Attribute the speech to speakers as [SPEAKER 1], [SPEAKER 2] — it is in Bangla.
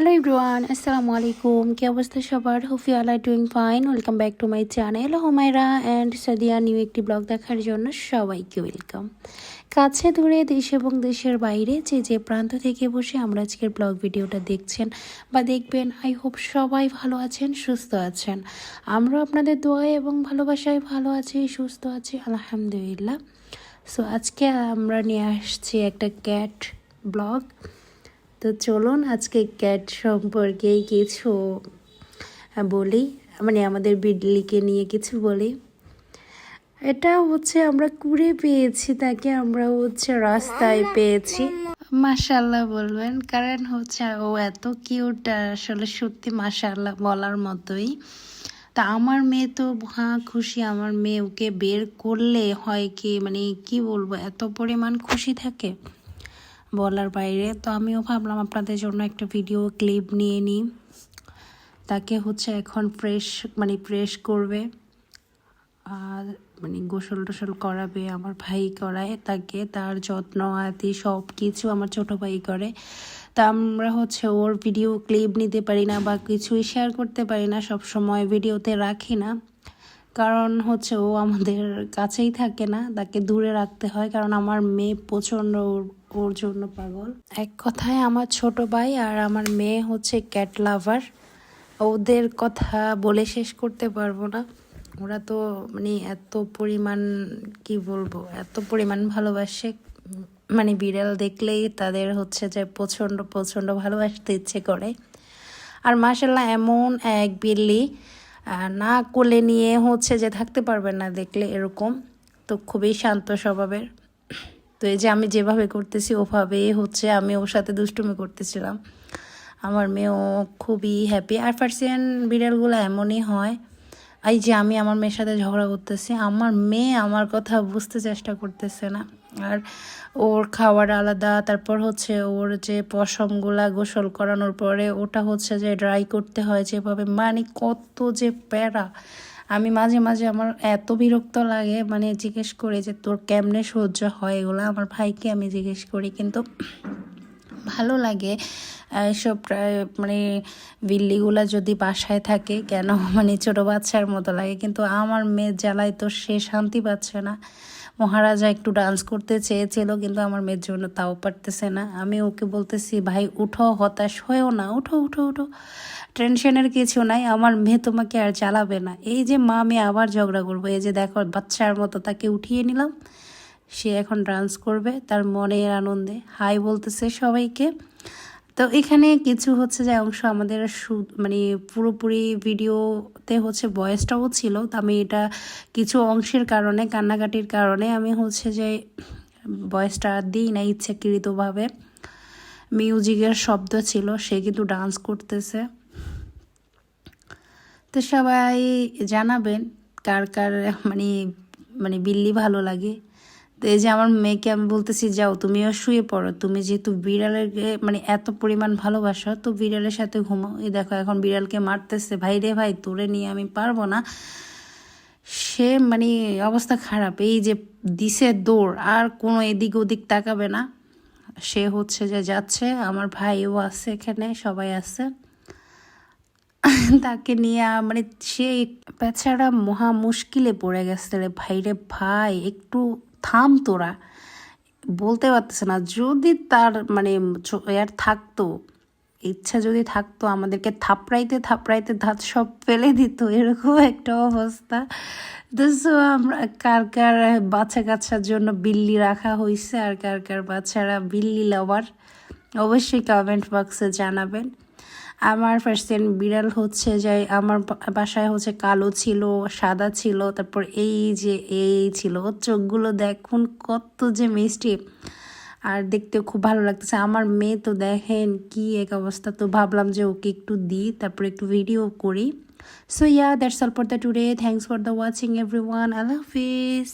[SPEAKER 1] হ্যালো এভরিওয়ান, আসসালামু আলাইকুম। কি অবস্থা সবার? Hope you all are doing fine. Welcome back to my channel Humaira and Sadia. New একটি ব্লগ দেখার জন্য সবাইকে ওয়েলকাম। কাছে দূরে, দেশ এবং দেশের বাইরে যে প্রান্ত থেকে বসে আমরা আজকের ব্লগ ভিডিওটা দেখছেন বা দেখবেন, আই হোপ সবাই ভালো আছেন, সুস্থ আছেন। আমরাও আপনাদের দোয়ায় এবং ভালোবাসায় ভালো আছি, সুস্থ আছি, আলহামদুলিল্লাহ। সো আজকে আমরা নিয়ে আসছি একটা ক্যাট ব্লগ। তো চলুন আজকে ক্যাট সম্পর্কে কিছু বলি, মানে আমাদের বিড়লিকে নিয়ে কিছু বলি। এটা হচ্ছে আমরা কুড়ে পেয়েছি তাকে, আমরা হচ্ছে রাস্তায় পেয়েছি। মাশাআল্লাহ বলবেন, কারণ হচ্ছে ও এত কিউট, আসলে সত্যি মাশাআল্লাহ বলার মতোই। তা আমার মেয়ে তো খুশি। আমার মেয়ে ওকে বের করলে হয় কি, মানে কি বলবো, এত পরিমাণ খুশি থাকে বলার বাইরে। তো আমিও ভাবলাম আপনাদের জন্য একটা ভিডিও ক্লিপ নিয়ে নিই। তাকে হচ্ছে এখন ফ্রেশ করবে আর গোসল টোসল করাবে, আমার ভাই করায় তাকে, তার যত্ন আদি সব কিছু আমার ছোটো ভাই করে। তা আমরা হচ্ছে ওর ভিডিও ক্লিপ নিতে পারি না বা কিছুই শেয়ার করতে পারি না, সব সময় ভিডিওতে রাখি না, কারণ হচ্ছে ও আমাদের কাছেই থাকে না, তাকে দূরে রাখতে হয়। কারণ আমার মেয়ে প্রচণ্ড ওর জন্য পাগল। এক কথায় আমার ছোট ভাই আর আমার মেয়ে হচ্ছে ক্যাট লাভার। ওদের কথা বলে শেষ করতে পারবো না। ওরা তো এত পরিমাণ, কি বলবো, এত পরিমাণ ভালোবাসে, বিড়াল দেখলেই তাদের হচ্ছে যে প্রচণ্ড ভালোবাসতে ইচ্ছে করে। আর মাশাআল্লাহ এমন এক বিল্লি, না কোলে নিয়ে হচ্ছে যে থাকতে পারবেন না দেখলে এরকম। তো খুবই শান্ত স্বভাবের। তো এই যে আমি যেভাবে করতেছি ওভাবেই হচ্ছে আমি ওর সাথে দুষ্টুমি করতেছিলাম। আমার মেয়েও খুবই হ্যাপি। আর পার্সিয়ান বিড়ালগুলো এমনই হয়। এই যে আমি আমার মেয়ের সাথে ঝগড়া করতেছি, আমার মেয়ে আমার কথা বুঝতে চেষ্টা করতেছে না। আর ওর খাওয়ার আলাদা, তারপর হচ্ছে ওর যে পশমগুলা গোসল করানোর পরে ওটা হচ্ছে যে ড্রাই করতে হয় যেভাবে, কত যে প্যারা। আমি মাঝে মাঝে আমার এত বিরক্ত লাগে, জিজ্ঞেস করি যে তোর কেমনে সহ্য হয় এগুলো। আমার ভাইকে আমি জিজ্ঞেস করি, কিন্তু ভালো লাগে এসব বিল্লিগুলা যদি বাসায় থাকে কেন, ছোটো বাচ্চার মতো লাগে। কিন্তু আমার মেয়ে জ্বালায় তো সে শান্তি পাচ্ছে না। মহারাজা একটু ডান্স করতে চেয়েছিল, কিন্তু আমার মেয়ের জন্য তাও পারতেছে না। আমি ওকে বলতেছি, ভাই উঠো, হতাশ হয়েও না, উঠো উঠো উঠো, টেনশনের কিছু নাই, আমার মেয়ে তোমাকে আর জ্বালাবে না। এই যে মা মেয়ে আবার ঝগড়া করবো, এই যে দেখো বাচ্চার মতো তাকে উঠিয়ে নিলাম, সে এখন ডান্স করবে তার মনের আনন্দে, হাই বলতেছে সবাইকে। তো এখানে কিছু হচ্ছে যে অংশ আমাদের পুরোপুরি ভিডিওতে হচ্ছে ভয়েসটাও ছিল। তো আমি এটা কিছু অংশের কারণে, কান্নাকাটির কারণে আমি হচ্ছে যে ভয়েসটা দিই না ইচ্ছাকৃতভাবে। মিউজিকের শব্দ ছিল, সে কিন্তু ডান্স করতেছে। তো সবাই জানাবেন কার কার বিল্লি ভালো লাগে। তো এই যে আমার মেয়েকে আমি বলতেছি, যাও তুমিও শুয়ে পড়ো, তুমি যেহেতু বিড়ালের এত পরিমাণ ভালোবাসো, তো বিড়ালের সাথে ঘুমাও। এই দেখো এখন বিড়ালকে মারতেছে, ভাই রে ভাই, তোরে নিয়ে আমি পারবো না। সে অবস্থা খারাপ। এই যে দিছে দৌড়, আর কোনো এদিক ওদিক তাকাবে না। সে হচ্ছে যে যাচ্ছে, আমার ভাইও আছে এখানে, সবাই আছে। তাকে নিয়ে সে বেচারা মহা মুশকিলে পড়ে গেছে রে ভাই রে ভাই, একটু থাম তোরা, বলতে পারতেছে না। যদি তার আর থাকতো, ইচ্ছা যদি থাকতো, আমাদেরকে থাপড়াইতে থাপড়াইতে দাঁত সব ফেলে দিত, এরকম একটা অবস্থা। তো আমরা কার কার বাচ্চা কাচ্চার জন্য বিল্লি রাখা হয়েছে আর কার কার বাচ্চারা বিল্লি লাভার, অবশ্যই কমেন্ট বক্সে জানাবেন। আমার পার্সিয়ান বিড়াল হচ্ছে যে আমার বাসায় হচ্ছে কালো ছিল, সাদা ছিল, তারপর এই ছিল, চোখগুলো দেখুন কত যে মিষ্টি, আর দেখতেও খুব ভালো লাগতেছে। আমার মেয়ে তো দেখেন কি এক অবস্থা। তো ভাবলাম যে ওকে একটু দিই, তারপর একটু ভিডিও করি। So that's all for the today. Thanks for the watching everyone. Allah Hafiz.